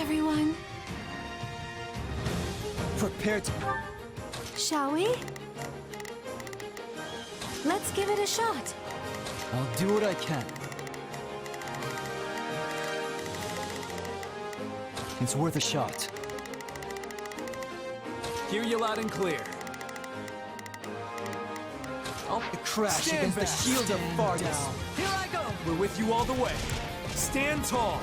everyone. Prepare to... Shall we? Let's give it a shot. I'll do what I can. It's worth a shot. Hear you loud and clear. I'll crash Stand against back. the shield of Parties. Here I go! We're with you all the way. Stand tall.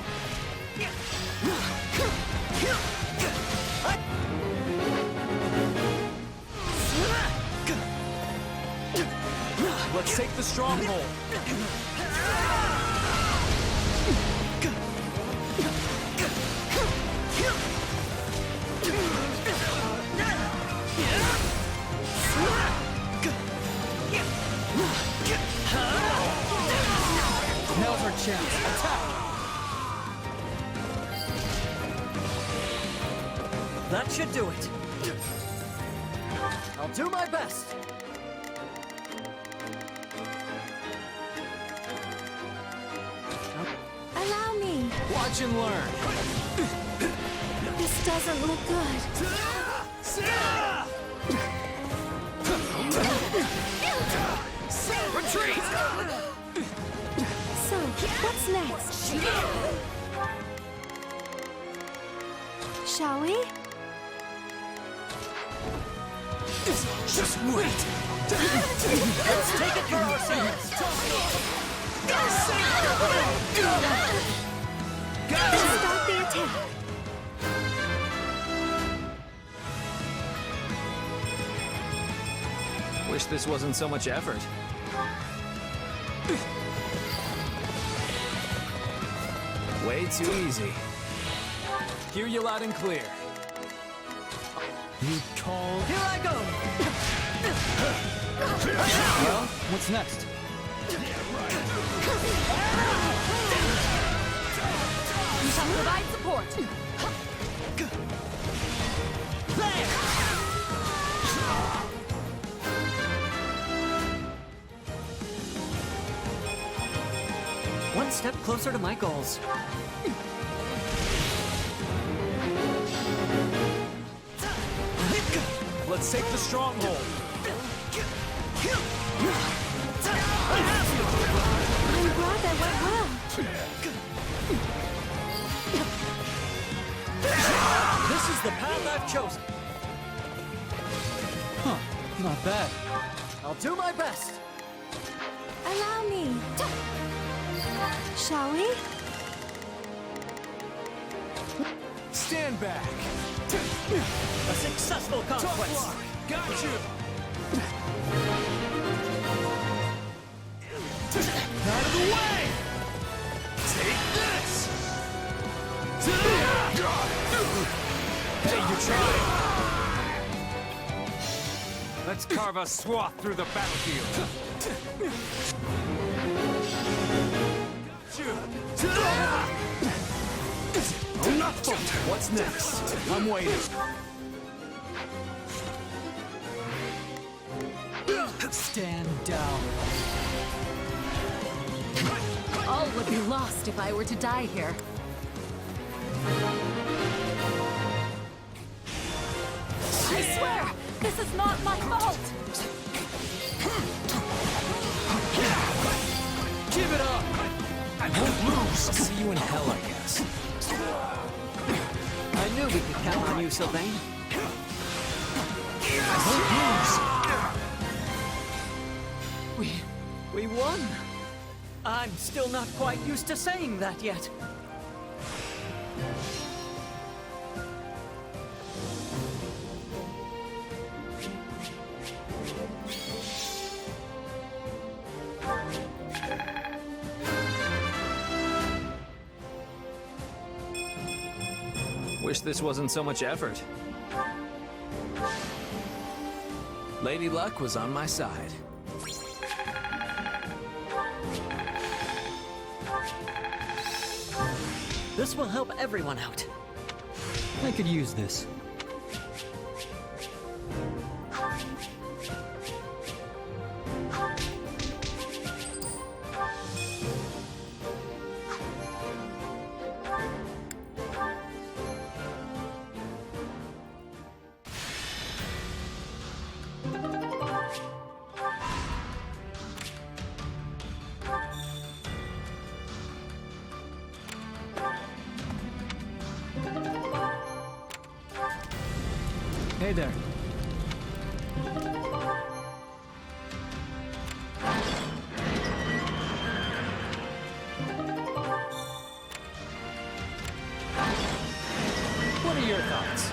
Let's take the stronghold. Now's our chance. Attack! That should do it. I'll do my best. Allow me. Watch and learn. This doesn't look good. Retreat! So, what's next? Shall we? Just wait. Let's take it for ourselves. Start the attack. Wish this wasn't so much effort. Way too easy. Hear you loud and clear. You call... Here I go. Well, what's next? You shall provide support. One step closer to my goals. Let's take the stronghold. I'm glad that went well. This is the path I've chosen. Huh, not bad. I'll do my best. Allow me. Shall we? Stand back. A successful Tough conquest. luck. Got you. Out of the way. Take this. Hey, you're trying. Let's carve a swath through the battlefield. Got you. What's next? I'm waiting. Stand down. All would be lost if I were to die here. I swear, this is not my fault. Give it up. I won't lose. I'll see you in hell, I guess. I knew we could count on you, Sylvain. I won't lose. We won. I'm still not quite used to saying that yet. Wish this wasn't so much effort. Lady Luck was on my side. This will help everyone out. I could use this. Hey there. What are your thoughts?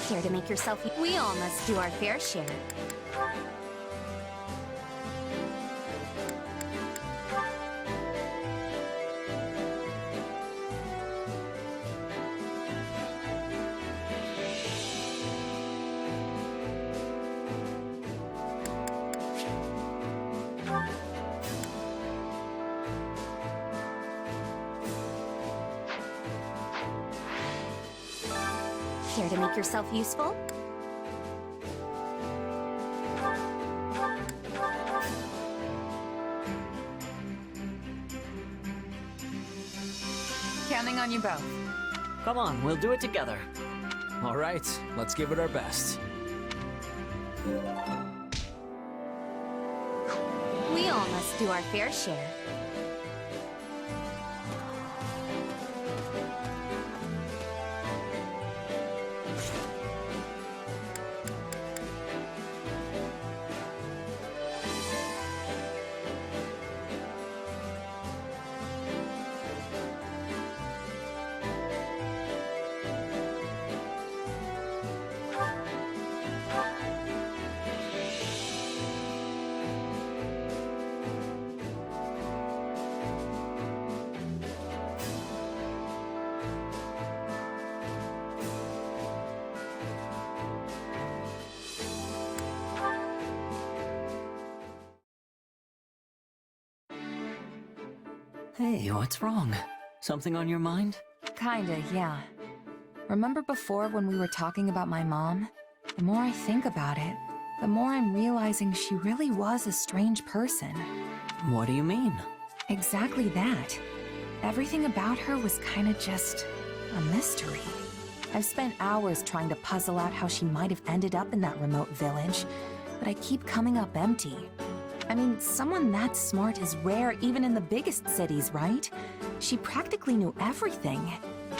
Care to make yourself... We all must do our fair share. Care to make yourself useful? Counting on you both. Come on, we'll do it together. All right, let's give it our best. We all must do our fair share. Hey, what's wrong? Something on your mind? Kinda, yeah. Remember before when we were talking about my mom? The more I think about it, the more I'm realizing she really was a strange person. What do you mean? Exactly that. Everything about her was kinda just a mystery. I've spent hours trying to puzzle out how she might have ended up in that remote village, but I keep coming up empty. I mean, someone that smart is rare even in the biggest cities, right? She practically knew everything.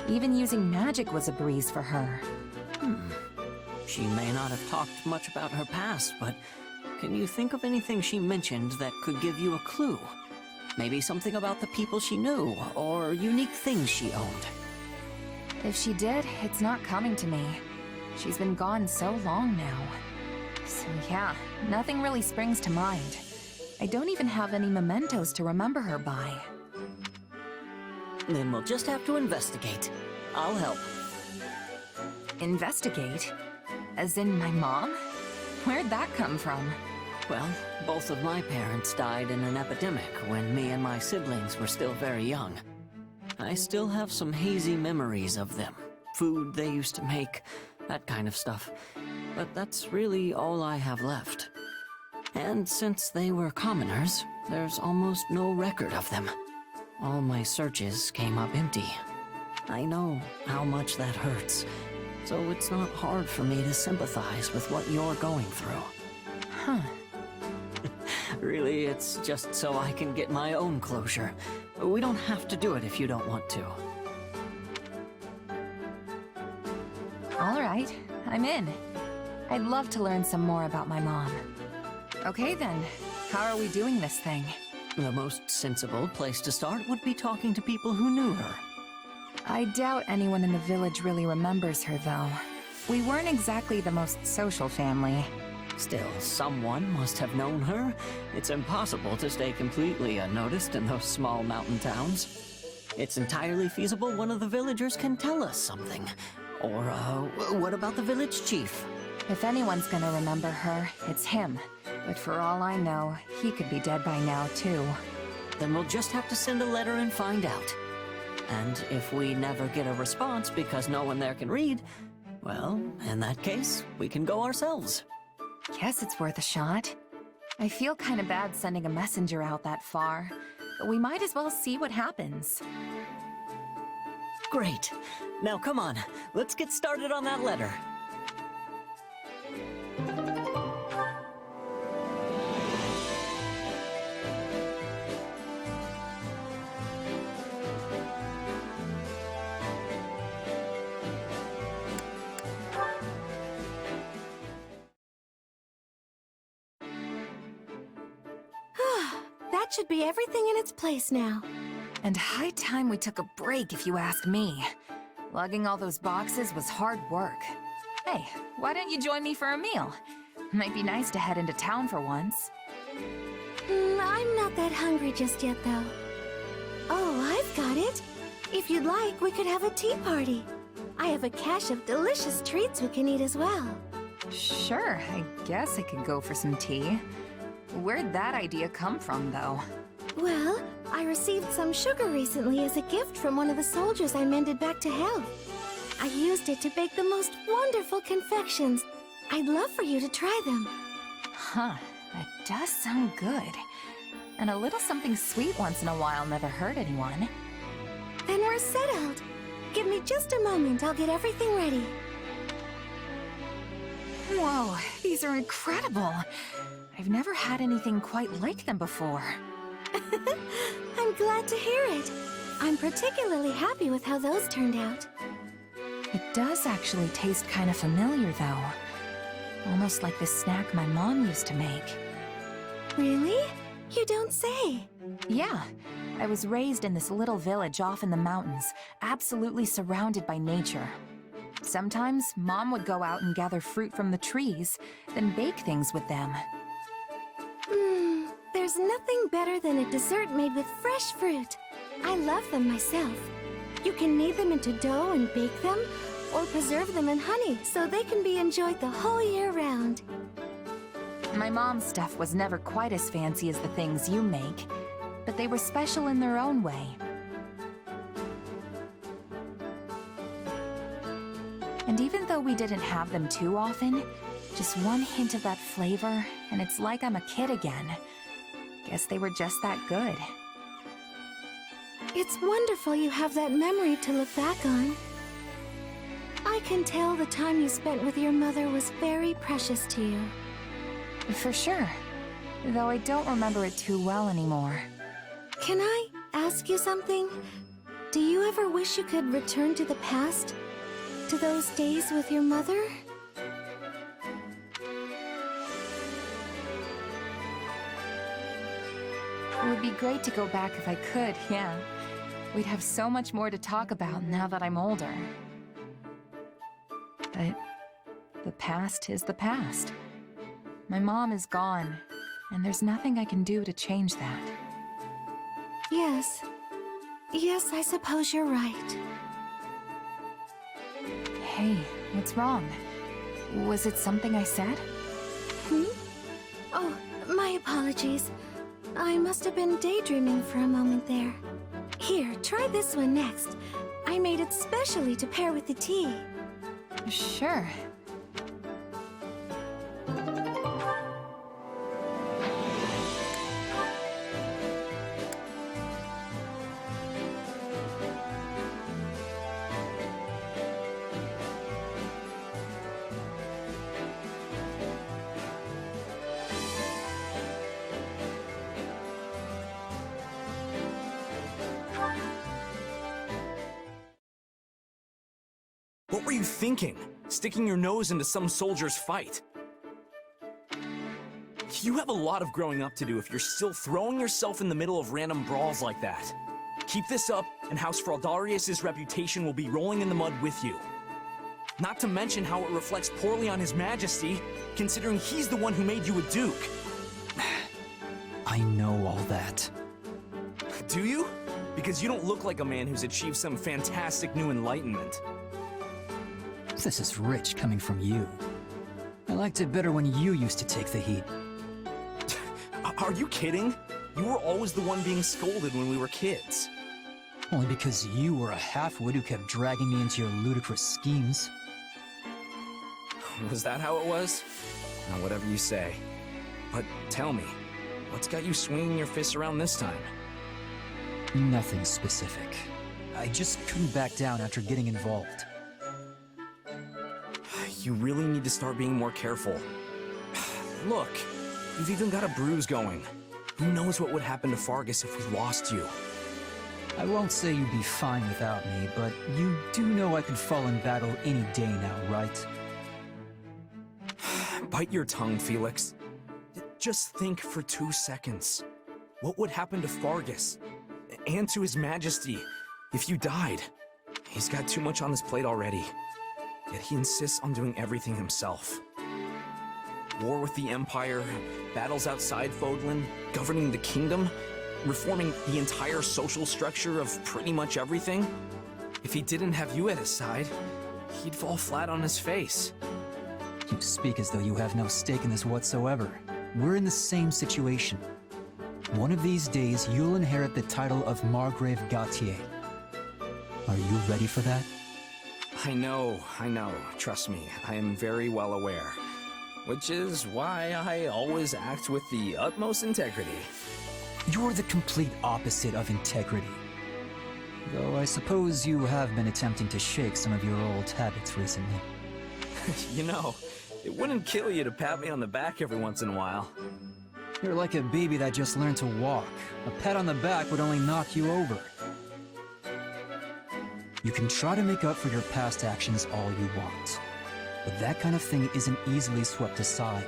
Even using magic was a breeze for her. She may not have talked much about her past, but can you think of anything she mentioned that could give you a clue? Maybe something about the people she knew, or unique things she owned. If she did, it's not coming to me. She's been gone so long now. So yeah, nothing really springs to mind. I don't even have any mementos to remember her by. Then we'll just have to investigate. I'll help. Investigate? As in my mom? Where'd that come from? Well, both of my parents died in an epidemic when me and my siblings were still very young. I still have some hazy memories of them. Food they used to make, that kind of stuff. But that's really all I have left. And since they were commoners, there's almost no record of them. All my searches came up empty. I know how much that hurts, so it's not hard for me to sympathize with what you're going through. Huh. Really, it's just so I can get my own closure. We don't have to do it if you don't want to. All right, I'm in. I'd love to learn some more about my mom. Okay then, how are we doing this thing? The most sensible place to start would be talking to people who knew her. I doubt anyone in the village really remembers her, though. We weren't exactly the most social family. Still, someone must have known her. It's impossible to stay completely unnoticed in those small mountain towns. It's entirely feasible one of the villagers can tell us something. Or, what about the village chief? If anyone's gonna remember her, it's him. But for all I know, he could be dead by now, too. Then we'll just have to send a letter and find out. And if we never get a response because no one there can read, well, in that case, we can go ourselves. Guess it's worth a shot. I feel kinda bad sending a messenger out that far, but we might as well see what happens. Great. Now come on, let's get started on that letter. That should be everything in its place now. And high time we took a break, if you ask me. Lugging all those boxes was hard work. Hey, why don't you join me for a meal? Might be nice to head into town for once. I'm not that hungry just yet, though. Oh, I've got it. If you'd like, we could have a tea party. I have a cache of delicious treats we can eat as well. Sure, I guess I could go for some tea. Where'd that idea come from, though? Well, I received some sugar recently as a gift from one of the soldiers I mended back to health. I used it to bake the most wonderful confections. I'd love for you to try them. Huh, that does sound good. And a little something sweet once in a while never hurt anyone. Then we're settled. Give me just a moment, I'll get everything ready. Whoa, these are incredible. I've never had anything quite like them before. I'm glad to hear it. I'm particularly happy with how those turned out. It does actually taste kind of familiar, though. Almost like the snack my mom used to make. Really? You don't say. Yeah, I was raised in this little village off in the mountains, absolutely surrounded by nature. Sometimes, Mom would go out and gather fruit from the trees, then bake things with them. There's nothing better than a dessert made with fresh fruit. I love them myself. You can knead them into dough and bake them, or preserve them in honey so they can be enjoyed the whole year round. My mom's stuff was never quite as fancy as the things you make, but they were special in their own way. And even though we didn't have them too often, just one hint of that flavor, and it's like I'm a kid again. Guess they were just that good. It's wonderful you have that memory to look back on. I can tell the time you spent with your mother was very precious to you. For sure. Though I don't remember it too well anymore. Can I ask you something? Do you ever wish you could return to the past? To those days with your mother? It would be great to go back if I could, yeah. We'd have so much more to talk about now that I'm older. But the past is the past. My mom is gone, and there's nothing I can do to change that. Yes. Yes, I suppose you're right. Hey, what's wrong? Was it something I said? Oh, my apologies. I must have been daydreaming for a moment there. Here, try this one next. I made it specially to pair with the tea. Sure. What were you thinking? Sticking your nose into some soldier's fight? You have a lot of growing up to do if you're still throwing yourself in the middle of random brawls like that. Keep this up, and House Fraldarius' reputation will be rolling in the mud with you. Not to mention how it reflects poorly on His Majesty, considering he's the one who made you a duke. I know all that. Do you? Because you don't look like a man who's achieved some fantastic new enlightenment. This is rich coming from you. I liked it better when you used to take the heat. Are you kidding? You were always the one being scolded when we were kids. Only because you were a half-wit who kept dragging me into your ludicrous schemes. Was that how it was? Now, whatever you say. But tell me, what's got you swinging your fists around this time? Nothing specific. I just couldn't back down after getting involved. You really need to start being more careful. Look, you've even got a bruise going. Who knows what would happen to Fargus if we lost you? I won't say you'd be fine without me, but you do know I could fall in battle any day now, right? Bite your tongue, Felix. Just think for 2 seconds. What would happen to Fargus? And to His Majesty if you died? He's got too much on his plate already. Yet he insists on doing everything himself. War with the Empire, battles outside Fodlan, governing the kingdom, reforming the entire social structure of pretty much everything. If he didn't have you at his side, he'd fall flat on his face. You speak as though you have no stake in this whatsoever. We're in the same situation. One of these days, you'll inherit the title of Margrave Gautier. Are you ready for that? I know. Trust me, I am very well aware. Which is why I always act with the utmost integrity. You're the complete opposite of integrity. Though I suppose you have been attempting to shake some of your old habits recently. You know, it wouldn't kill you to pat me on the back every once in a while. You're like a baby that just learned to walk. A pat on the back would only knock you over. You can try to make up for your past actions all you want, but that kind of thing isn't easily swept aside.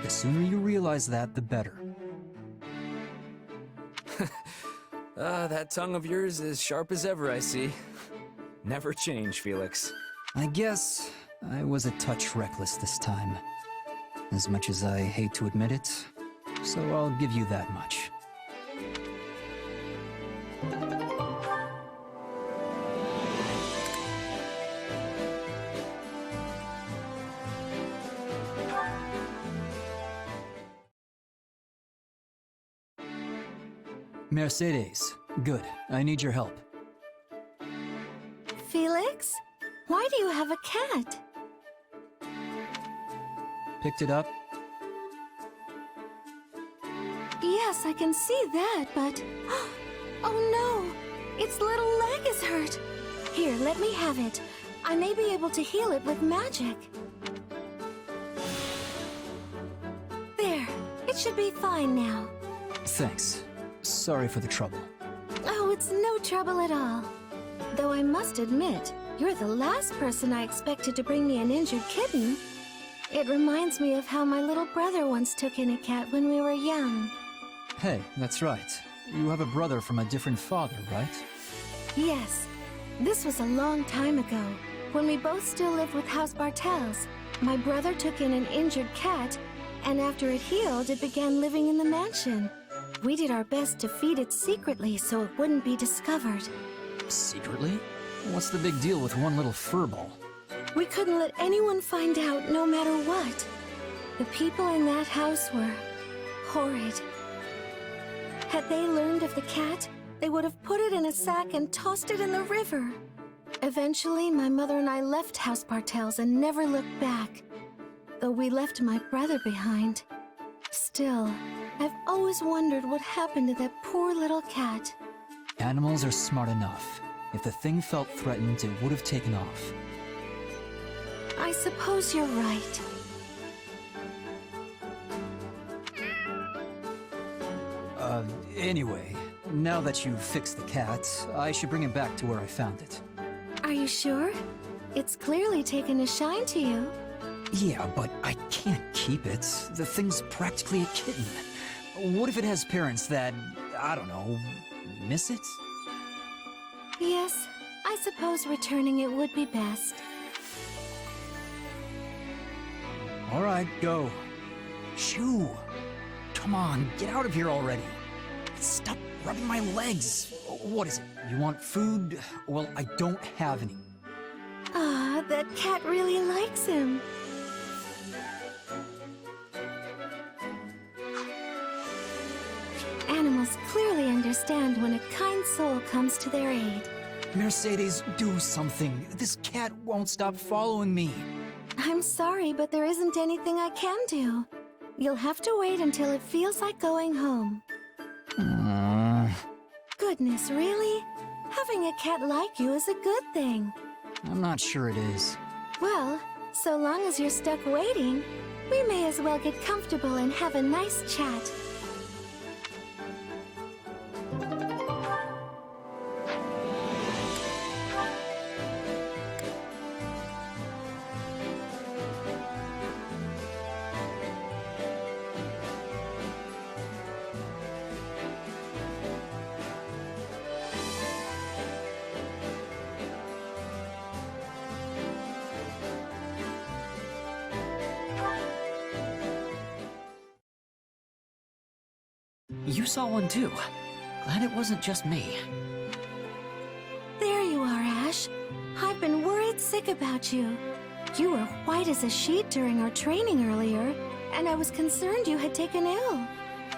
The sooner you realize that, the better. That tongue of yours is sharp as ever, I see. Never change, Felix. I guess I was a touch reckless this time. As much as I hate to admit it, so I'll give you that much. Mercedes, good. I need your help. Felix? Why do you have a cat? Picked it up? Yes, I can see that, but... Oh no! Its little leg is hurt! Here, let me have it. I may be able to heal it with magic. There. It should be fine now. Thanks. Sorry for the trouble. Oh, it's no trouble at all. Though I must admit, you're the last person I expected to bring me an injured kitten. It reminds me of how my little brother once took in a cat when we were young. Hey, that's right. You have a brother from a different father, right? Yes. This was a long time ago, when we both still lived with House Bartels. My brother took in an injured cat, and after it healed, it began living in the mansion. We did our best to feed it secretly so it wouldn't be discovered. Secretly? What's the big deal with one little furball? We couldn't let anyone find out, no matter what. The people in that house were horrid. Had they learned of the cat, they would have put it in a sack and tossed it in the river. Eventually, my mother and I left House Bartels and never looked back, though we left my brother behind. Still, I've always wondered what happened to that poor little cat. Animals are smart enough. If the thing felt threatened, it would have taken off. I suppose you're right. Anyway, now that you've fixed the cat, I should bring it back to where I found it. Are you sure? It's clearly taken a shine to you. Yeah, but I can't keep it. The thing's practically a kitten. What if it has parents that, I don't know, miss it? Yes, I suppose returning it would be best. All right, go. Shoo! Come on, get out of here already. Stop rubbing my legs. What is it? You want food? Well, I don't have any. Ah, that cat really likes him. animals clearly understand when a kind soul comes to their aid. Mercedes, do something. This cat won't stop following me. I'm sorry, but there isn't anything I can do. You'll have to wait until it feels like going home. Goodness, really? Having a cat like you is a good thing. I'm not sure it is. Well, so long as you're stuck waiting, we may as well get comfortable and have a nice chat. You saw one too. Glad it wasn't just me. There you are, Ash. I've been worried sick about you. You were white as a sheet during our training earlier, and I was concerned you had taken ill.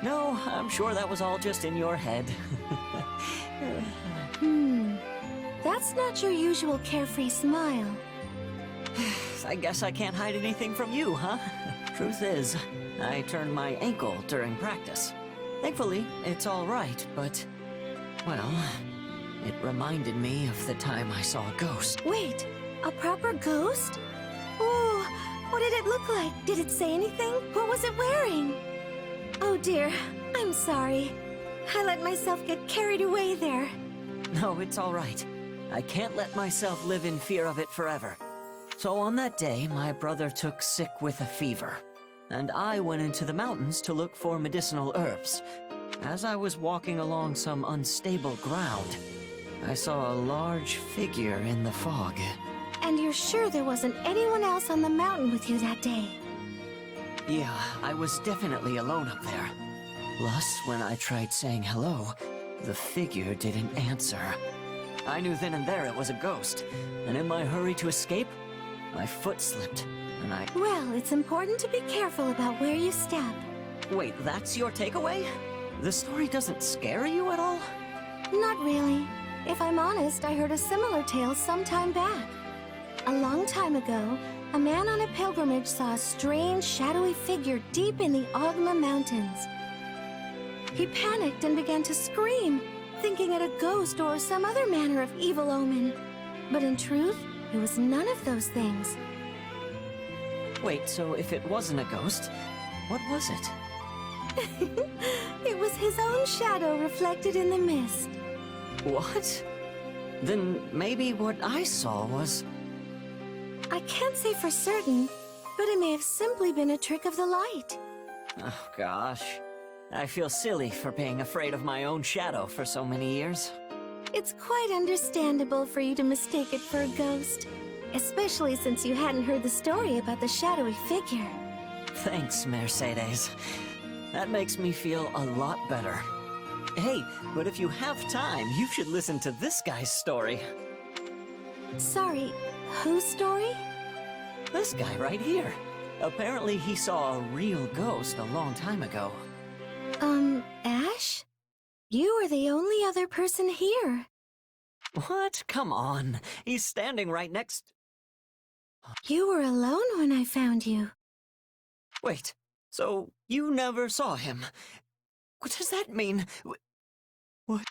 No, I'm sure that was all just in your head. That's not your usual carefree smile. I guess I can't hide anything from you, huh? Truth is, I turned my ankle during practice. Thankfully, it's all right, but... well, it reminded me of the time I saw a ghost. Wait, a proper ghost? Oh, what did it look like? Did it say anything? What was it wearing? Oh dear, I'm sorry. I let myself get carried away there. No, it's all right. I can't let myself live in fear of it forever. So on that day, my brother took sick with a fever, and I went into the mountains to look for medicinal herbs. As I was walking along some unstable ground, I saw a large figure in the fog. And you're sure there wasn't anyone else on the mountain with you that day? Yeah, I was definitely alone up there. Plus, when I tried saying hello, the figure didn't answer. I knew then and there it was a ghost, and in my hurry to escape, my foot slipped, and I... Well, it's important to be careful about where you step. Wait, that's your takeaway? The story doesn't scare you at all? Not really. If I'm honest, I heard a similar tale some time back. A long time ago, a man on a pilgrimage saw a strange, shadowy figure deep in the Ogma Mountains. He panicked and began to scream, thinking it a ghost or some other manner of evil omen. But in truth, it was none of those things. Wait, so if it wasn't a ghost, what was it? It was his own shadow reflected in the mist. What? Then maybe what I saw was... I can't say for certain, but it may have simply been a trick of the light. Oh gosh. I feel silly for being afraid of my own shadow for so many years. It's quite understandable for you to mistake it for a ghost, especially since you hadn't heard the story about the shadowy figure. Thanks, Mercedes. That makes me feel a lot better. Hey, but if you have time, you should listen to this guy's story. Sorry, whose story? This guy right here. Apparently he saw a real ghost a long time ago. Ash? You are the only other person here. What? Come on. He's standing right next... You were alone when I found you. Wait, so you never saw him? What does that mean? What?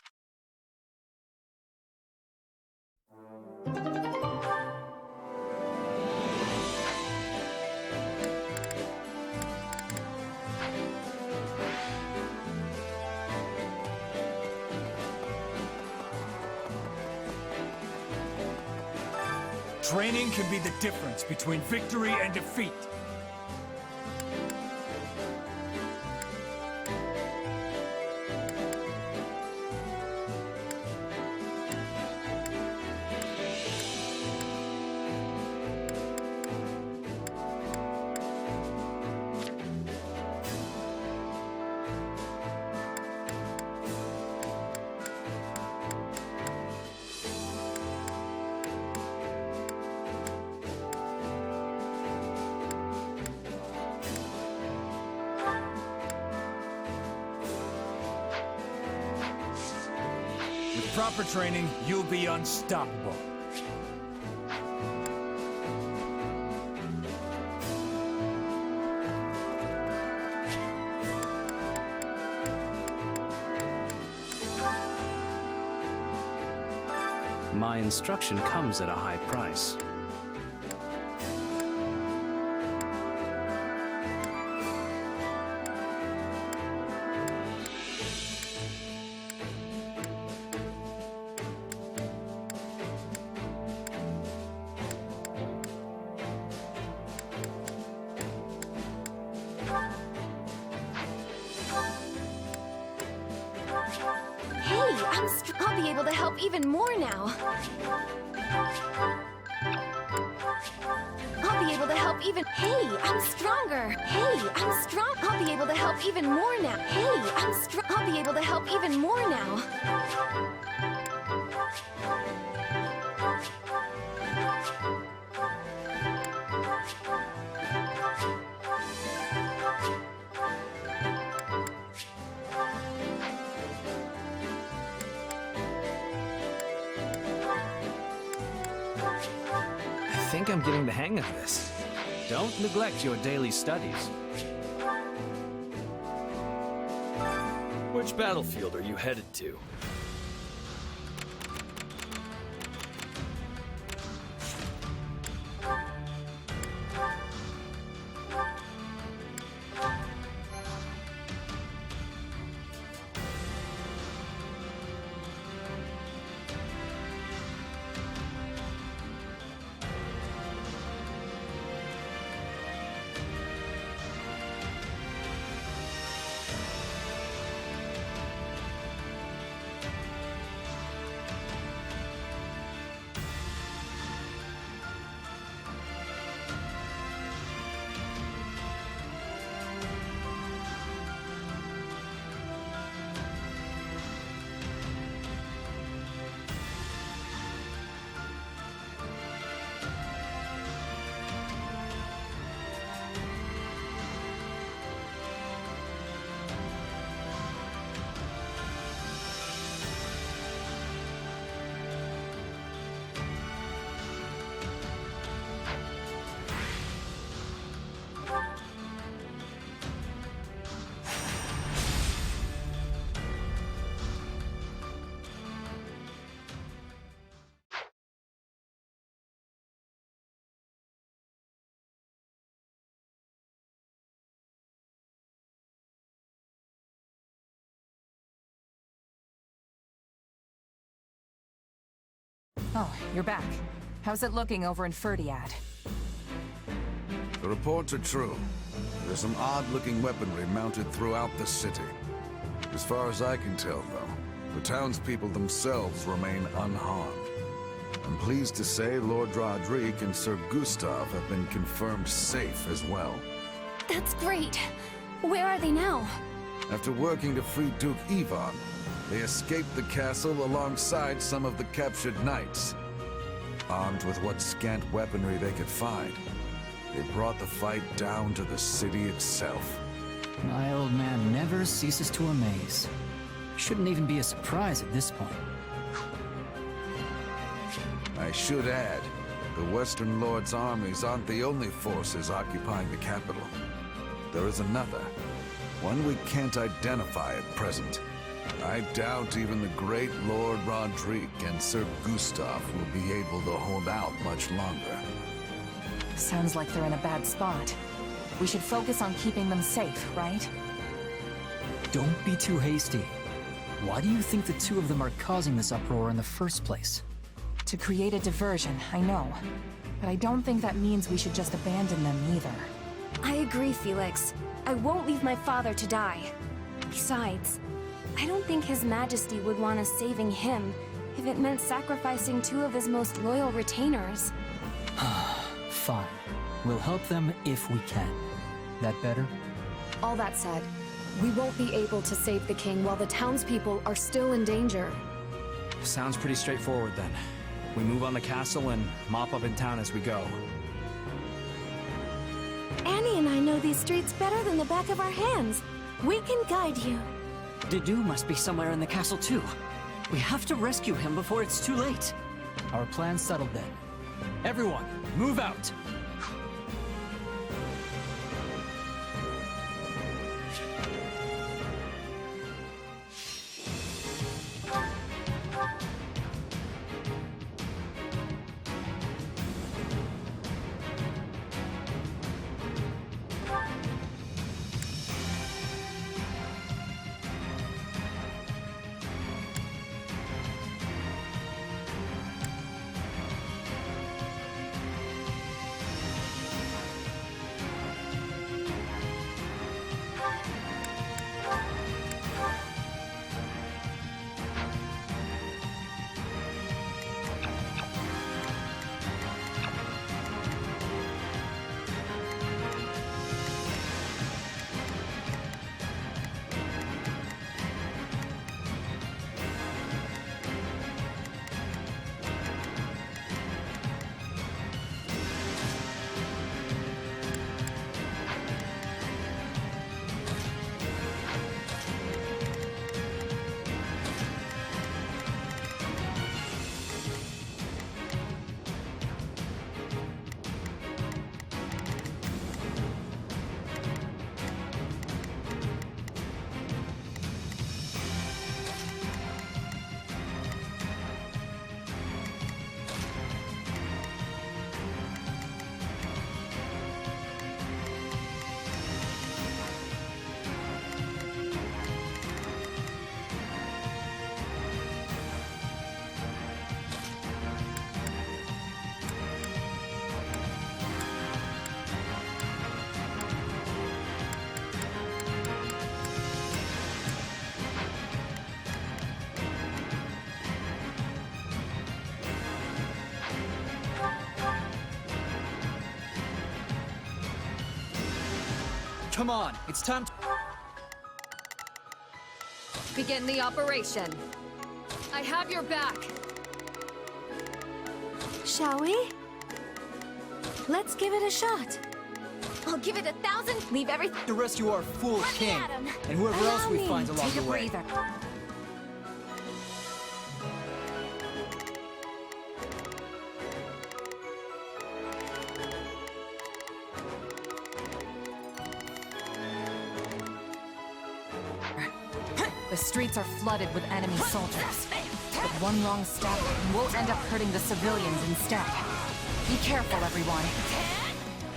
Training can be the difference between victory and defeat. With proper training, you'll be unstoppable. My instruction comes at a high price. I'll be able to help even more now. I'll be able to help even... Hey, I'm stronger. Hey, I'm strong. I'll be able to help even more now. Hey, I'm strong. I'll be able to help even more now. I think I'm getting the hang of this. Don't neglect your daily studies. Which battlefield are you headed to? Oh, you're back. How's it looking over in Ferdiad? The reports are true. There's some odd-looking weaponry mounted throughout the city. As far as I can tell, though, the townspeople themselves remain unharmed. I'm pleased to say Lord Roderick and Sir Gustav have been confirmed safe as well. That's great. Where are they now? After working to free Duke Ivan, they escaped the castle alongside some of the captured knights. Armed with what scant weaponry they could find, they brought the fight down to the city itself. My old man never ceases to amaze. Shouldn't even be a surprise at this point. I should add, the Western Lord's armies aren't the only forces occupying the capital. There is another, one we can't identify at present. I doubt even the great Lord Roderick and Sir Gustav will be able to hold out much longer. Sounds like they're in a bad spot. We should focus on keeping them safe, right? Don't be too hasty. Why do you think the two of them are causing this uproar in the first place? To create a diversion, I know. But I don't think that means we should just abandon them either. I agree, Felix. I won't leave my father to die. Besides, I don't think His Majesty would want us saving him if it meant sacrificing two of his most loyal retainers. Fine. We'll help them if we can. That better? All that said, we won't be able to save the king while the townspeople are still in danger. Sounds pretty straightforward then. We move on the castle and mop up in town as we go. Annie and I know these streets better than the back of our hands. We can guide you. Didu must be somewhere in the castle too. We have to rescue him before it's too late. Our plan's settled then. Everyone, move out! Come on, it's time to... Begin the operation. I have your back. Shall we? Let's give it a shot. I'll give it 1,000. Leave everything. To rescue our fool Let me king, at him. and whoever else we find along Take the a way. breather. The streets are flooded with enemy soldiers. But one wrong step, and we'll end up hurting the civilians instead. Be careful, everyone.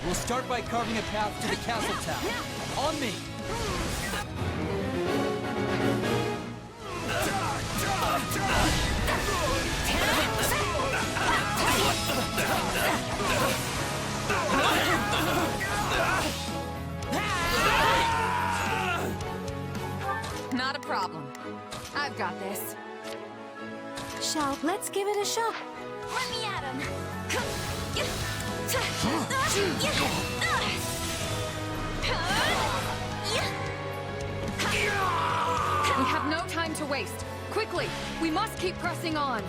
We'll start by carving a path to the castle town. On me! Not a problem. I've got this. Let's give it a shot. Let me at him. We have no time to waste. Quickly, we must keep pressing on.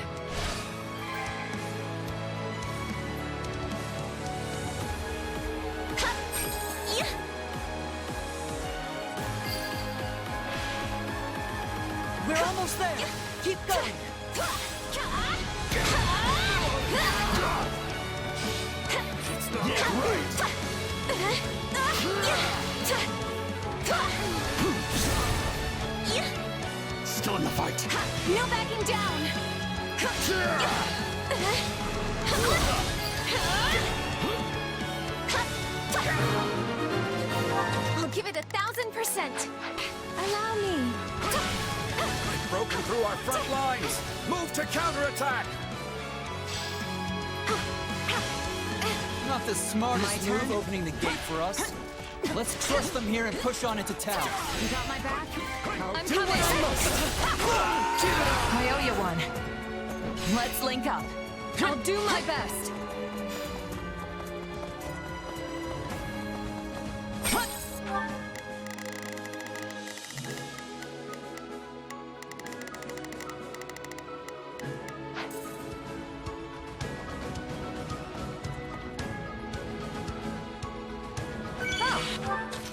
We're almost there! Keep going! Still in the fight. No backing down. I'll give it 1,000%. Allow me. They've broken through our front lines. Move to counterattack. Not the smartest move opening the gate for us. Let's trust them here and push on into town. You got my back? I'm coming. I owe you one. Let's link up. I'll do my best.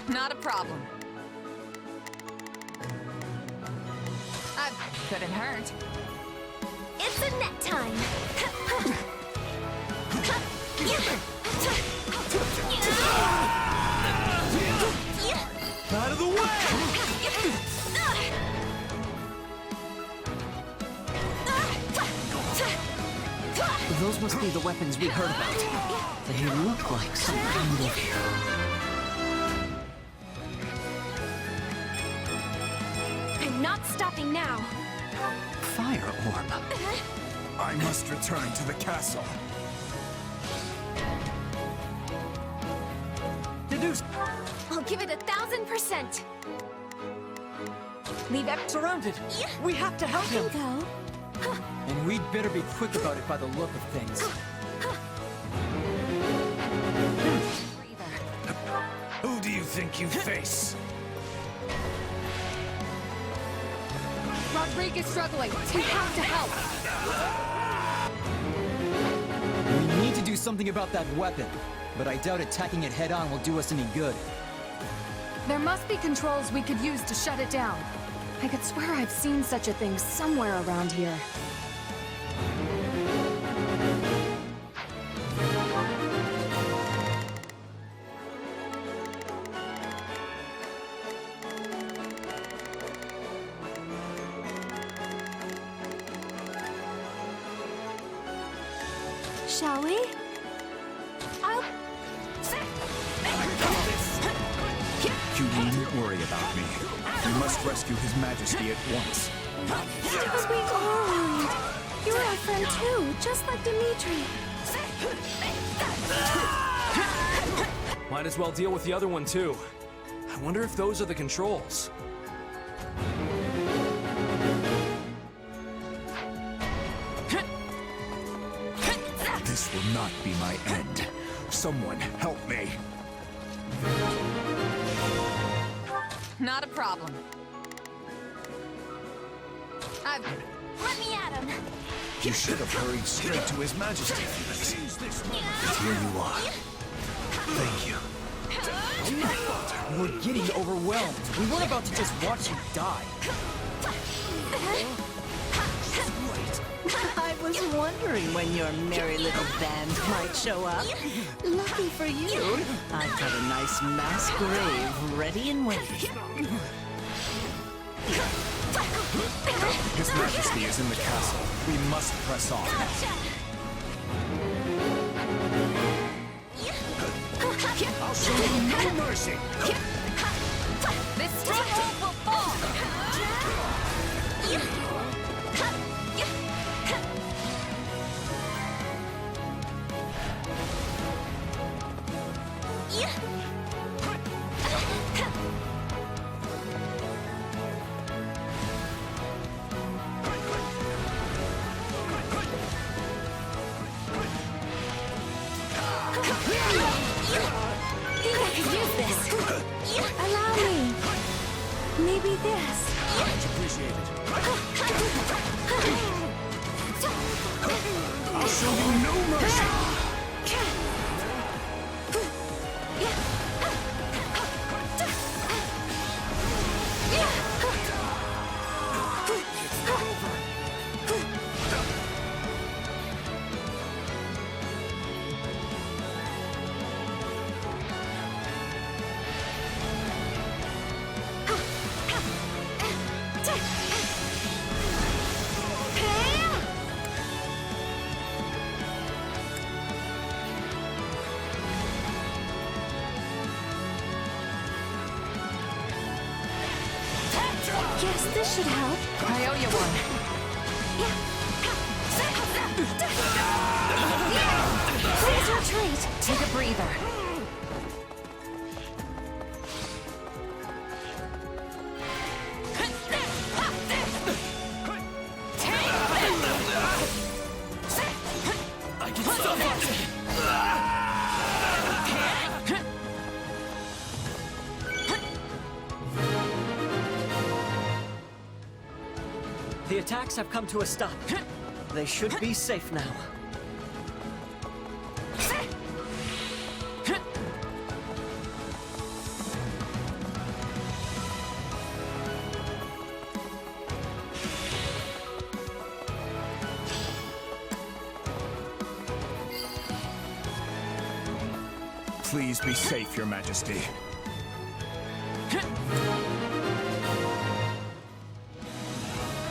Not a problem. Couldn't hurt. bassinet time! Out of the way! Those must be the weapons we heard about. They look like some kind of... I'm not stopping now! Fire orb. I must return to the castle. Deduce! I'll give it 1,000%! Leave X surrounded! We have to help him! Go. And we'd better be quick about it by the look of things. Who do you think you face? Rodriguez struggling. We have to help. We need to do something about that weapon, but I doubt attacking it head-on will do us any good. There must be controls we could use to shut it down. I could swear I've seen such a thing somewhere around here. Shall we? I'll... You needn't worry about me. We must rescue His Majesty at once. But we are worried. You're our friend too, just like Dimitri. Might as well deal with the other one too. I wonder if those are the controls. This will not be my end. Someone help me. Not a problem. Let me at him. You should have hurried straight to His Majesty. But here you are. Thank you. We're getting overwhelmed. We weren't about to just watch you die. I was wondering when your merry little band might show up. Lucky for you, I've got a nice mass grave ready and waiting. His Majesty is in the castle. We must press on. I'll show you no mercy. This stronghold will fall! Allow me. Maybe this. Much appreciated. I'll show you no mercy. Yes, this should help. I owe you one. Please retreat. Take a breather. I can stop it! The attacks have come to a stop. They should be safe now. Please be safe, Your Majesty.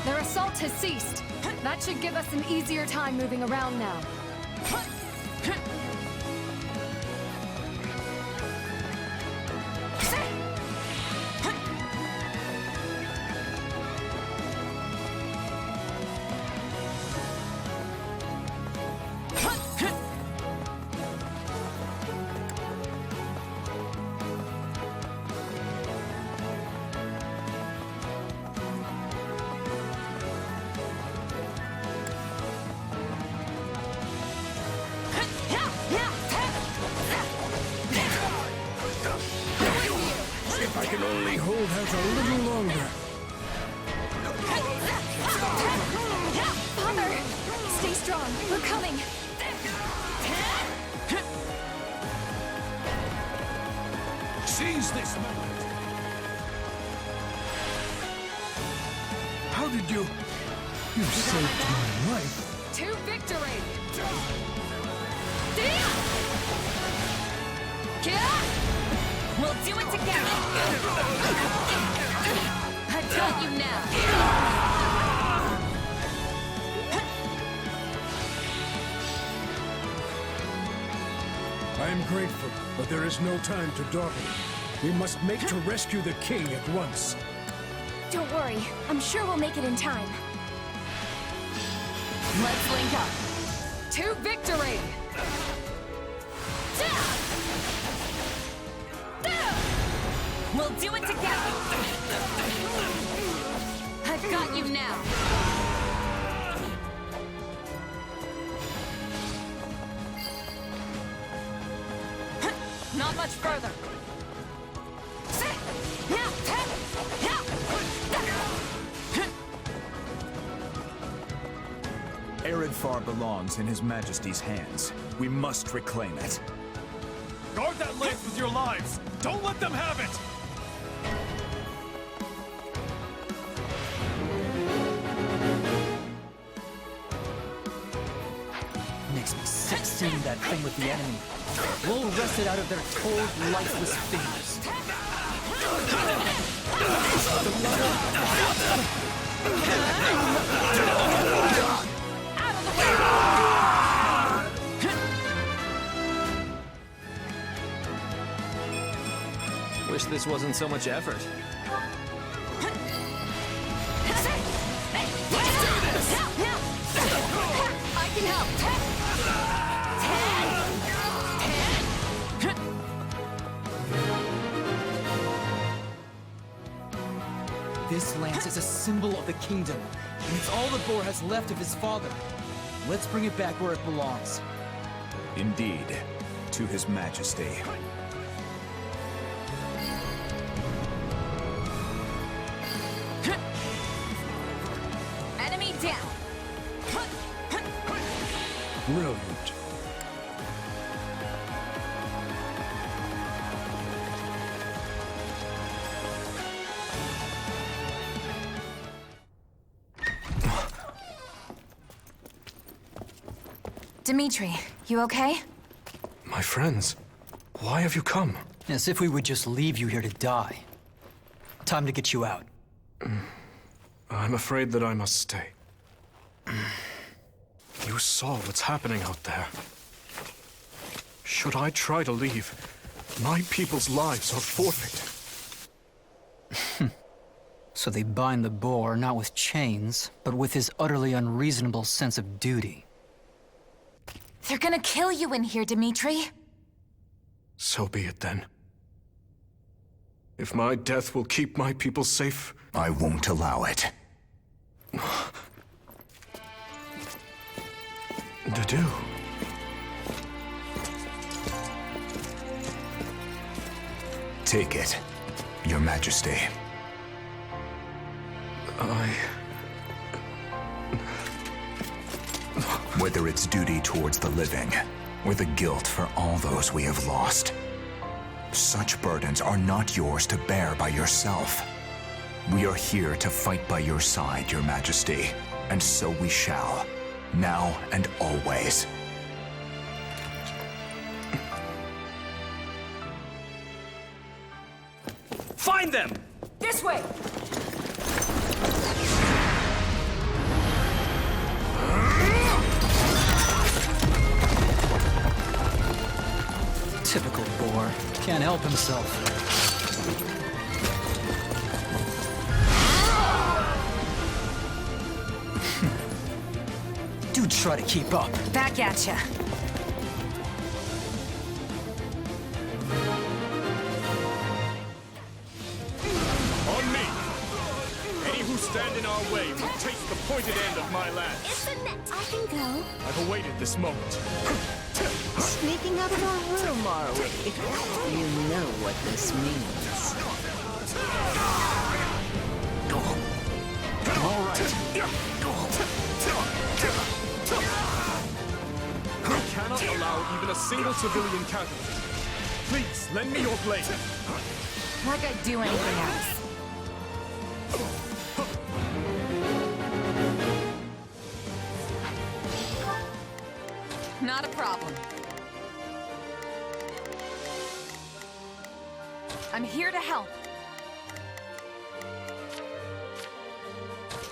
Their assault has ceased. That should give us an easier time moving around now. If I can only hold out a little longer. Father! Stay strong. We're coming. Seize this moment. How did you... You saved my life. To victory! We'll do it together! I've got you now! I am grateful, but there is no time to dawdle. We must make to rescue the king at once. Don't worry. I'm sure we'll make it in time. Let's link up. To victory! We'll do it together! I've got you now! Not much further. Eredfar belongs in His Majesty's hands. We must reclaim it. Guard that lance with your lives! Don't let them have it! Makes me sick seeing that thing with the enemy. We'll wrest it out of their cold, lifeless fingers. Wish this wasn't so much effort. I can help. This lance is a symbol of the kingdom, and it's all the boar has left of his father. Let's bring it back where it belongs. Indeed, to His Majesty. Enemy down. Brilliant. Dimitri, you okay? My friends, why have you come? As if we would just leave you here to die. Time to get you out. I'm afraid that I must stay. You saw what's happening out there. Should I try to leave, my people's lives are forfeit. So they bind the boar not with chains, but with his utterly unreasonable sense of duty. They're gonna kill you in here, Dimitri. So be it then. If my death will keep my people safe, I won't allow it. Dadu. Take it, Your Majesty. Whether it's duty towards the living, or the guilt for all those we have lost, such burdens are not yours to bear by yourself. We are here to fight by your side, Your Majesty, and so we shall, now and always. Can't help himself. Do try to keep up. Back at ya. On me! Any who stand in our way will taste the pointed end of my lance. It's a net. I can go. I've awaited this moment. Sneaking out of our room, are we? You know what this means. All right. We cannot allow even a single civilian casualty. Please, lend me your blade. Like I'd do anything else. Not a problem. I'm here to help.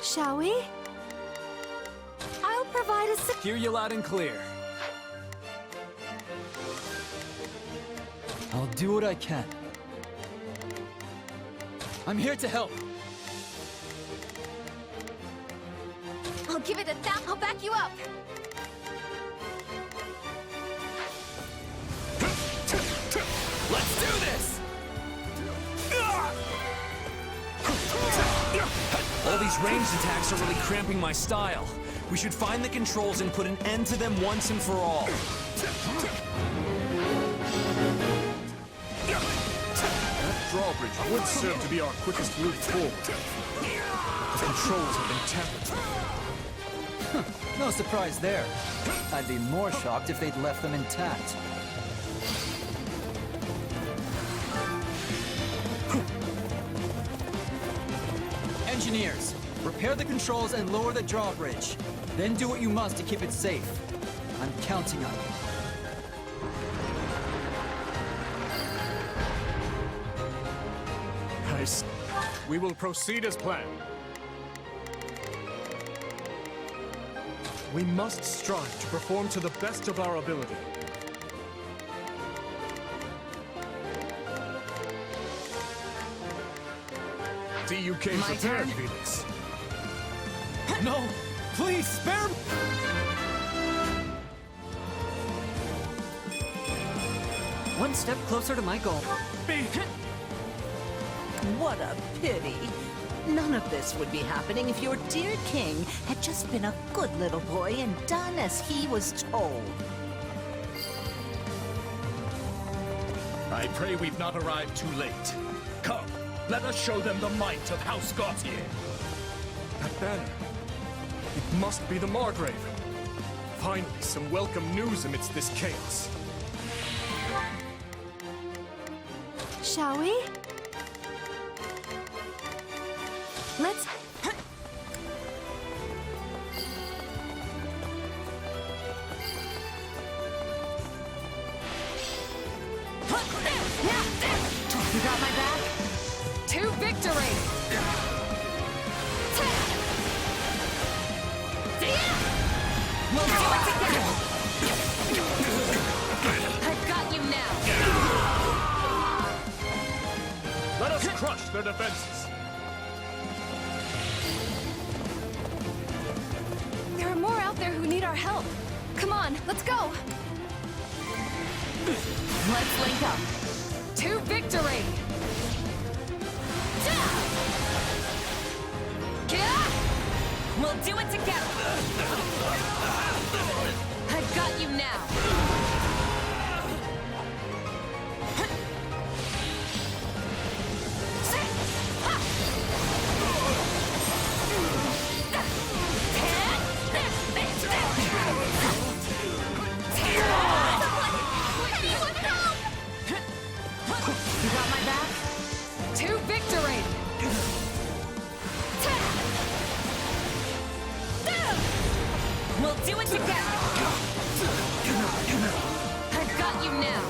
Shall we? I'll provide a Hear you loud and clear. I'll do what I can. I'm here to help. I'll give it a thump. I'll back you up. Let's do this! All these ranged attacks are really cramping my style. We should find the controls and put an end to them once and for all. That drawbridge would serve to be our quickest route forward. The controls have been tampered. No surprise there. I'd be more shocked if they'd left them intact. Engineers, repair the controls and lower the drawbridge. Then do what you must to keep it safe. I'm counting on you. Nice. We will proceed as planned. We must strive to perform to the best of our ability. See, you came My prepared, turn. Felix. No! Please, spare me! One step closer to my goal. What a pity. None of this would be happening if your dear king had just been a good little boy and done as he was told. I pray we've not arrived too late. Come, let us show them the might of House Gautier. That banner. It must be the Margrave. Finally, some welcome news amidst this chaos. Shall we? Let's... You got my back? To victory! We'll do it together! I've got you now! Let us crush their defenses. There are more out there who need our help. Come on, let's go! Let's link up. To victory! We'll do it together! I've got you now! You got my back? To victory! We'll do it together! I've got you now!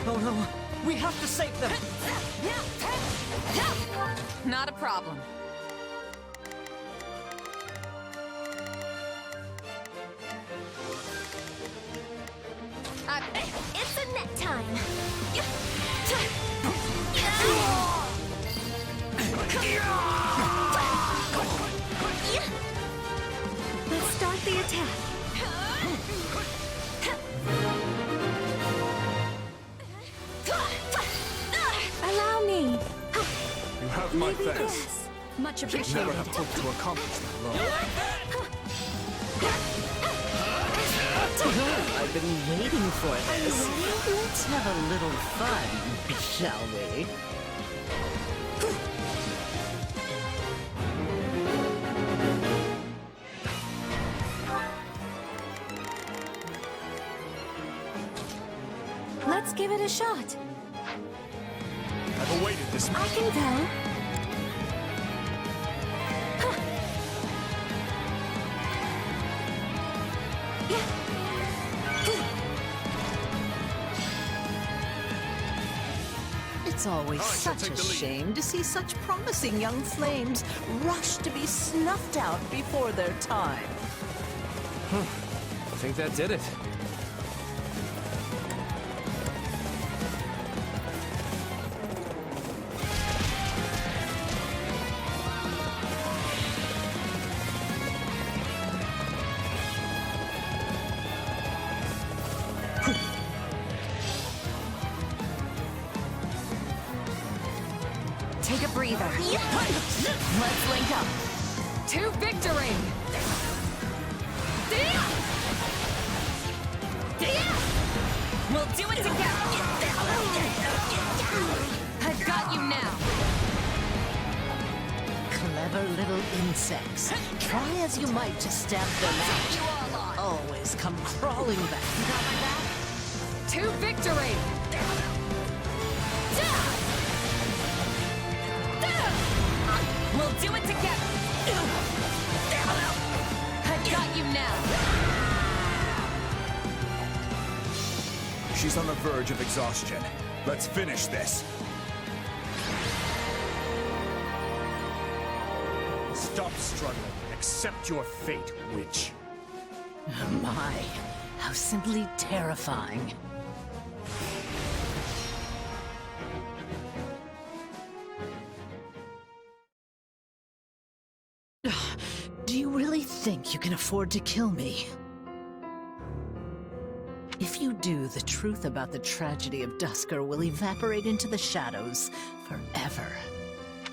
Oh no, we have to save them. Not a problem. time. Let's start the attack. Allow me. You have my Maybe thanks. this. Much Never appreciated. have hoped to accomplish that alone. I've been waiting for this. Let's have a little fun, shall we? Let's give it a shot. I've awaited this I moment. can go. It's always I shall such take a the lead. shame to see such promising young flames rush to be snuffed out before their time. I think that did it. Take a breather. Let's link up. To victory! We'll do it together! I've got you now! Clever little insects. Try as you might to stamp them out. Always come crawling back. To victory! We'll do it together! I've got you now! She's on the verge of exhaustion. Let's finish this. Stop struggling. Accept your fate, witch. My, how simply terrifying. Do you really think you can afford to kill me? If you do, the truth about the tragedy of Dusker will evaporate into the shadows forever.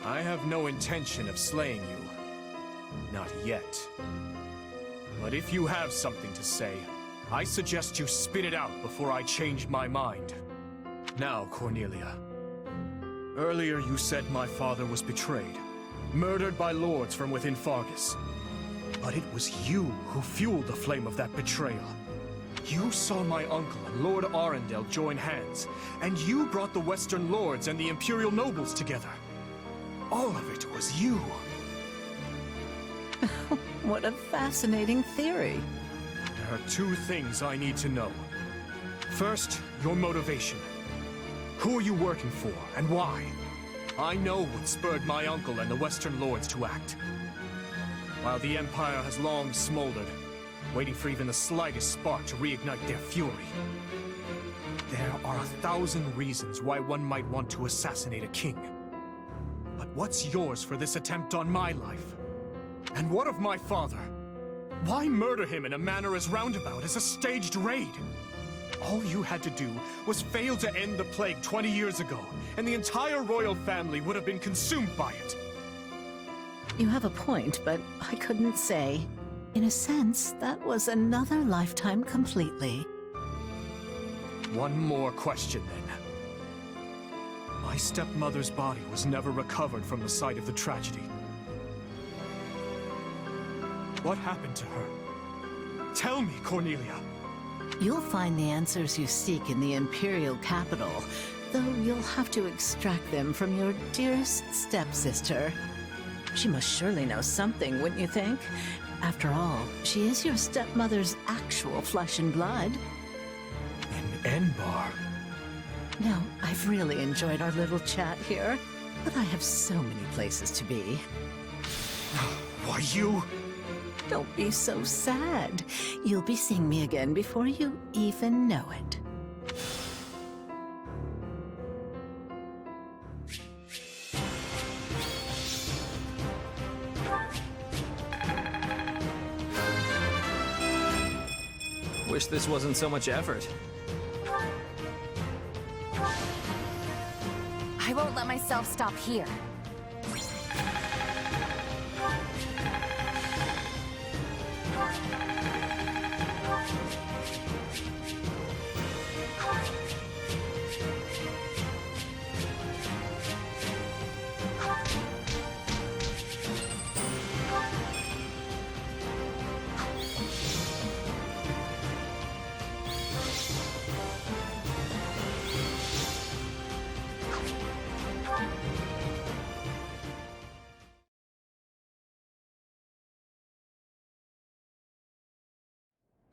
I have no intention of slaying you. Not yet. But if you have something to say, I suggest you spit it out before I change my mind. Now, Cornelia. Earlier you said my father was betrayed, murdered by lords from within Fargus. But it was you who fueled the flame of that betrayal. You saw my uncle and Lord Arundel join hands, and you brought the Western Lords and the Imperial nobles together. All of it was you. What a fascinating theory. There are two things I need to know. First, your motivation. Who are you working for, and why? I know what spurred my uncle and the Western Lords to act. While the Empire has long smoldered, waiting for even the slightest spark to reignite their fury. There are 1,000 reasons why one might want to assassinate a king. But what's yours for this attempt on my life? And what of my father? Why murder him in a manner as roundabout as a staged raid? All you had to do was fail to end the plague 20 years ago, and the entire royal family would have been consumed by it. You have a point, but I couldn't say. In a sense, that was another lifetime completely. One more question, then. My stepmother's body was never recovered from the site of the tragedy. What happened to her? Tell me, Cornelia. You'll find the answers you seek in the Imperial capital, though you'll have to extract them from your dearest stepsister. She must surely know something, wouldn't you think? After all, she is your stepmother's actual flesh and blood. In Enbar? No, I've really enjoyed our little chat here, but I have so many places to be. Why, you... Don't be so sad. You'll be seeing me again before you even know it. Wish this wasn't so much effort. I won't let myself stop here.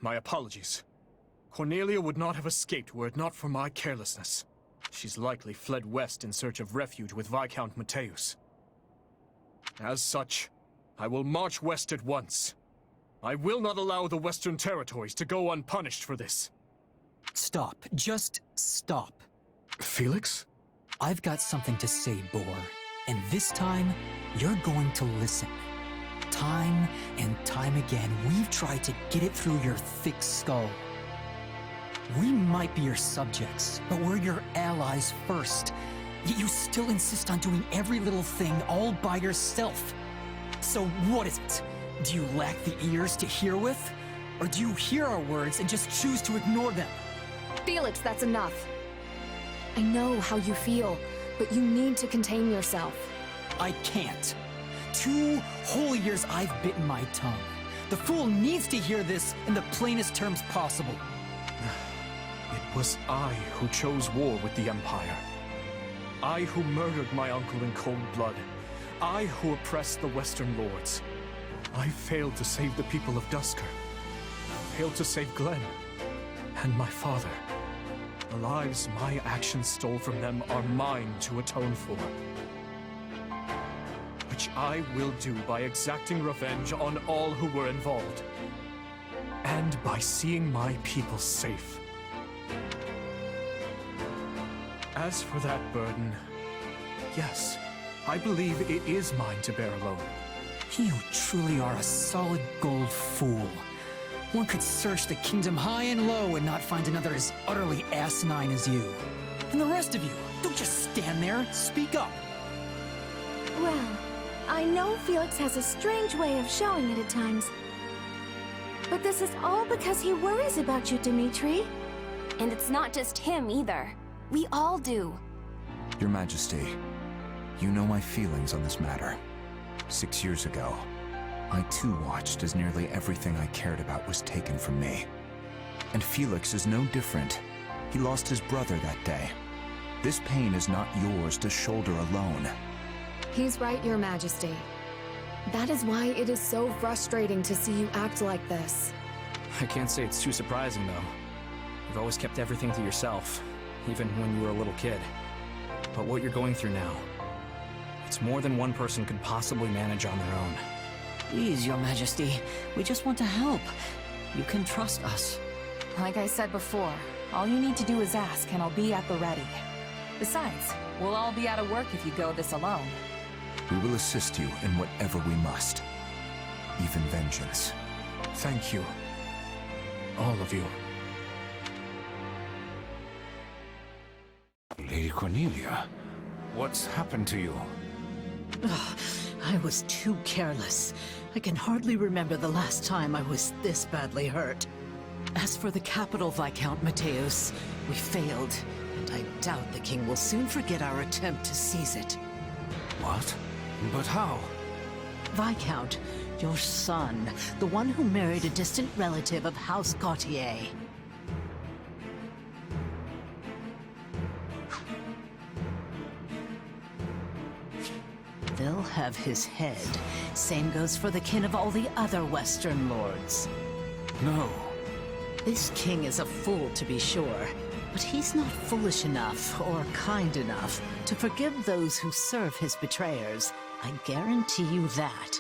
My apologies. Cornelia would not have escaped were it not for my carelessness. She's likely fled west in search of refuge with Viscount Mateus. As such, I will march west at once. I will not allow the Western territories to go unpunished for this. Stop. Just stop. Felix? I've got something to say, Boar. And this time, you're going to listen. Time and time again, we've tried to get it through your thick skull. We might be your subjects, but we're your allies first. Yet you still insist on doing every little thing all by yourself. So what is it? Do you lack the ears to hear with? Or do you hear our words and just choose to ignore them? Felix, that's enough. I know how you feel, but you need to contain yourself. I can't. 2 whole years I've bitten my tongue. The fool needs to hear this in the plainest terms possible. It was I who chose war with the Empire. I who murdered my uncle in cold blood. I who oppressed the Western Lords. I failed to save the people of Dusker. Failed to save Glenn. And my father. The lives my actions stole from them are mine to atone for. Which I will do by exacting revenge on all who were involved. And by seeing my people safe. As for that burden, yes, I believe it is mine to bear alone. You truly are a solid gold fool. One could search the kingdom high and low and not find another as utterly asinine as you. And the rest of you, don't just stand there, speak up. Well, I know Felix has a strange way of showing it at times. But this is all because he worries about you, Dimitri. And it's not just him either. We all do. Your Majesty, you know my feelings on this matter. 6 years ago, I too watched as nearly everything I cared about was taken from me. And Felix is no different. He lost his brother that day. This pain is not yours to shoulder alone. He's right, Your Majesty. That is why it is so frustrating to see you act like this. I can't say it's too surprising, though. You've always kept everything to yourself, even when you were a little kid. But what you're going through now, it's more than one person could possibly manage on their own. Please, Your Majesty. We just want to help. You can trust us. Like I said before, all you need to do is ask, and I'll be at the ready. Besides, we'll all be out of work if you go this alone. We will assist you in whatever we must. Even vengeance. Thank you. All of you. Lady Cornelia, what's happened to you? I was too careless. I can hardly remember the last time I was this badly hurt. As for the capital, Viscount Mateus, we failed, and I doubt the king will soon forget our attempt to seize it. What? But how? Viscount, your son, the one who married a distant relative of House Gautier. They'll have his head. Same goes for the kin of all the other Western lords. No. This king is a fool, to be sure, but he's not foolish enough or kind enough to forgive those who serve his betrayers. I guarantee you that.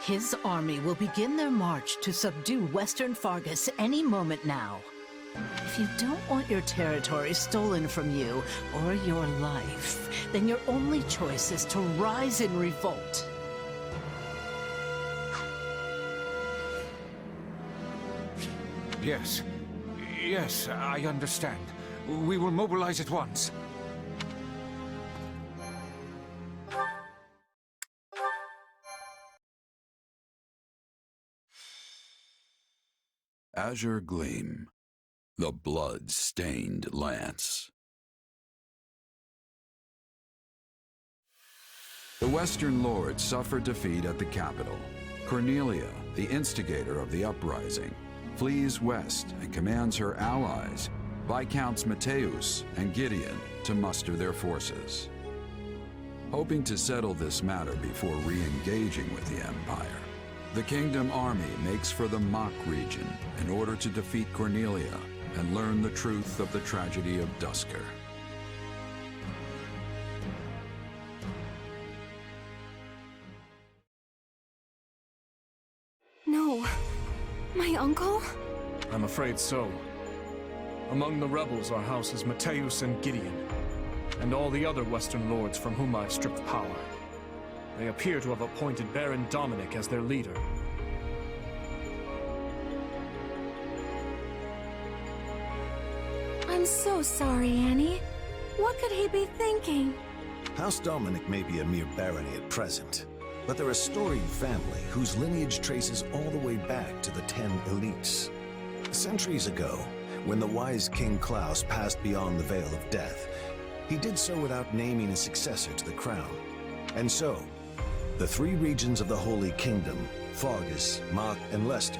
His army will begin their march to subdue Western Fargus any moment now. If you don't want your territory stolen from you, or your life, then your only choice is to rise in revolt. Yes. Yes, I understand. We will mobilize at once. Azure Gleam, the blood-stained lance. The Western Lords suffered defeat at the capital. Cornelia, the instigator of the uprising, flees west and commands her allies, Viscounts Mateus and Gideon, to muster their forces. Hoping to settle this matter before re-engaging with the Empire, the Kingdom Army makes for the Mach region in order to defeat Cornelia and learn the truth of the tragedy of Duscur. No. My uncle? I'm afraid so. Among the rebels are houses Mateus and Gideon, and all the other Western Lords from whom I've stripped power. They appear to have appointed Baron Dominic as their leader. I'm so sorry, Annie. What could he be thinking? House Dominic may be a mere barony at present, but they're a storied family whose lineage traces all the way back to the 10 elites. Centuries ago, when the wise King Klaus passed beyond the Veil of Death, he did so without naming a successor to the crown. And so, the 3 regions of the Holy Kingdom, Fargus, Mach, and Leicester,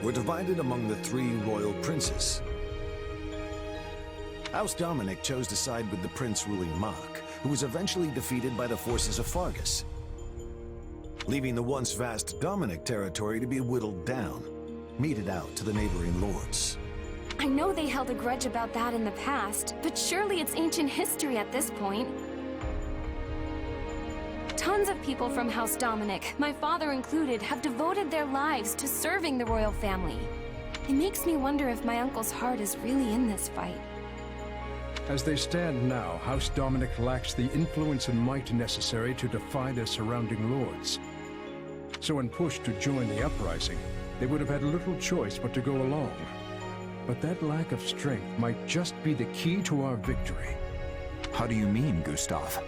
were divided among the 3 royal princes. House Dominic chose to side with the prince ruling Mach, who was eventually defeated by the forces of Fargus, leaving the once vast Dominic territory to be whittled down, meted out to the neighboring lords. I know they held a grudge about that in the past, but surely it's ancient history at this point. Tons of people from House Dominic, my father included, have devoted their lives to serving the royal family. It makes me wonder if my uncle's heart is really in this fight. As they stand now, House Dominic lacks the influence and might necessary to defy their surrounding lords. So when pushed to join the uprising, they would have had little choice but to go along. But that lack of strength might just be the key to our victory. How do you mean, Gustav?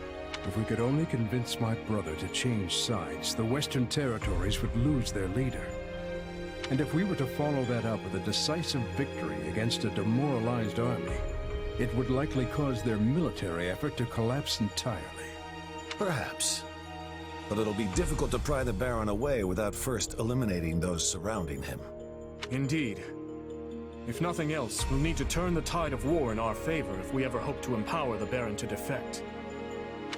If we could only convince my brother to change sides, the Western territories would lose their leader. And if we were to follow that up with a decisive victory against a demoralized army, it would likely cause their military effort to collapse entirely. Perhaps. But it'll be difficult to pry the Baron away without first eliminating those surrounding him. Indeed. If nothing else, we'll need to turn the tide of war in our favor if we ever hope to empower the Baron to defect.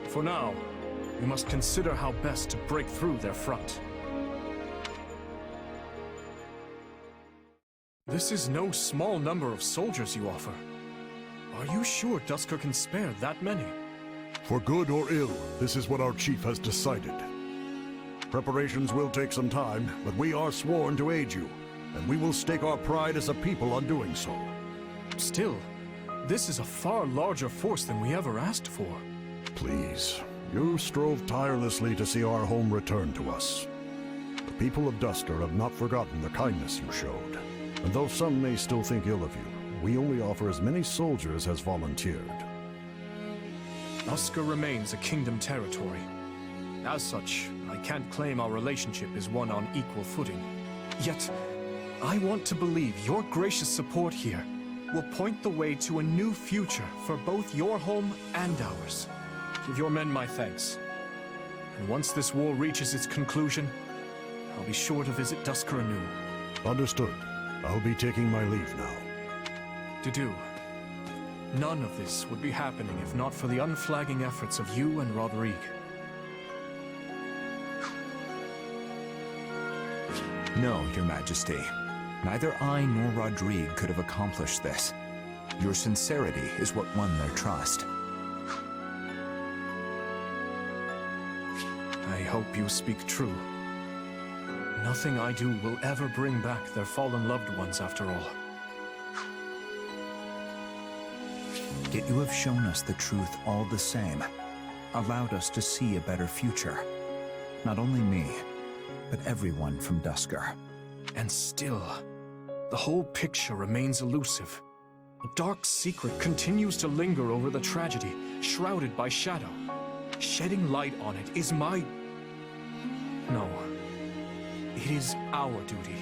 For now, we must consider how best to break through their front. This is no small number of soldiers you offer. Are you sure Duscur can spare that many? For good or ill, this is what our chief has decided. Preparations will take some time, but we are sworn to aid you, and we will stake our pride as a people on doing so. Still, this is a far larger force than we ever asked for. Please, you strove tirelessly to see our home return to us. The people of Duscur have not forgotten the kindness you showed, and though some may still think ill of you, we only offer as many soldiers as volunteered. Duscur remains a kingdom territory. As such, I can't claim our relationship is one on equal footing. Yet, I want to believe your gracious support here will point the way to a new future for both your home and ours. Give your men my thanks. And once this war reaches its conclusion, I'll be sure to visit Duscur anew. Understood. I'll be taking my leave now. To do. None of this would be happening if not for the unflagging efforts of you and Rodrigue. No, Your Majesty. Neither I nor Rodrigue could have accomplished this. Your sincerity is what won their trust. I hope you speak true. Nothing I do will ever bring back their fallen loved ones after all. Yet you have shown us the truth all the same, allowed us to see a better future. Not only me, but everyone from Duscur. And still, The whole picture remains elusive. A dark secret continues to linger over the tragedy, shrouded by shadow. Shedding light on it is my... No. It is our duty.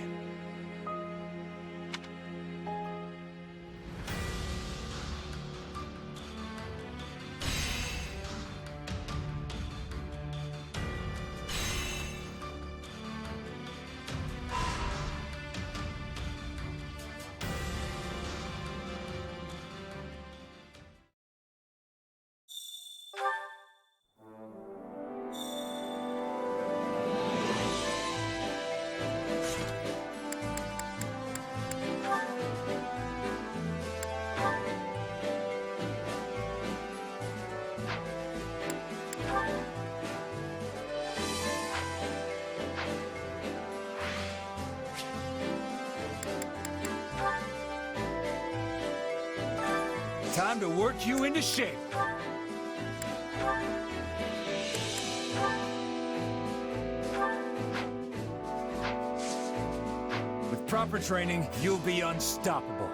Time to work you into shape. With proper training, you'll be unstoppable.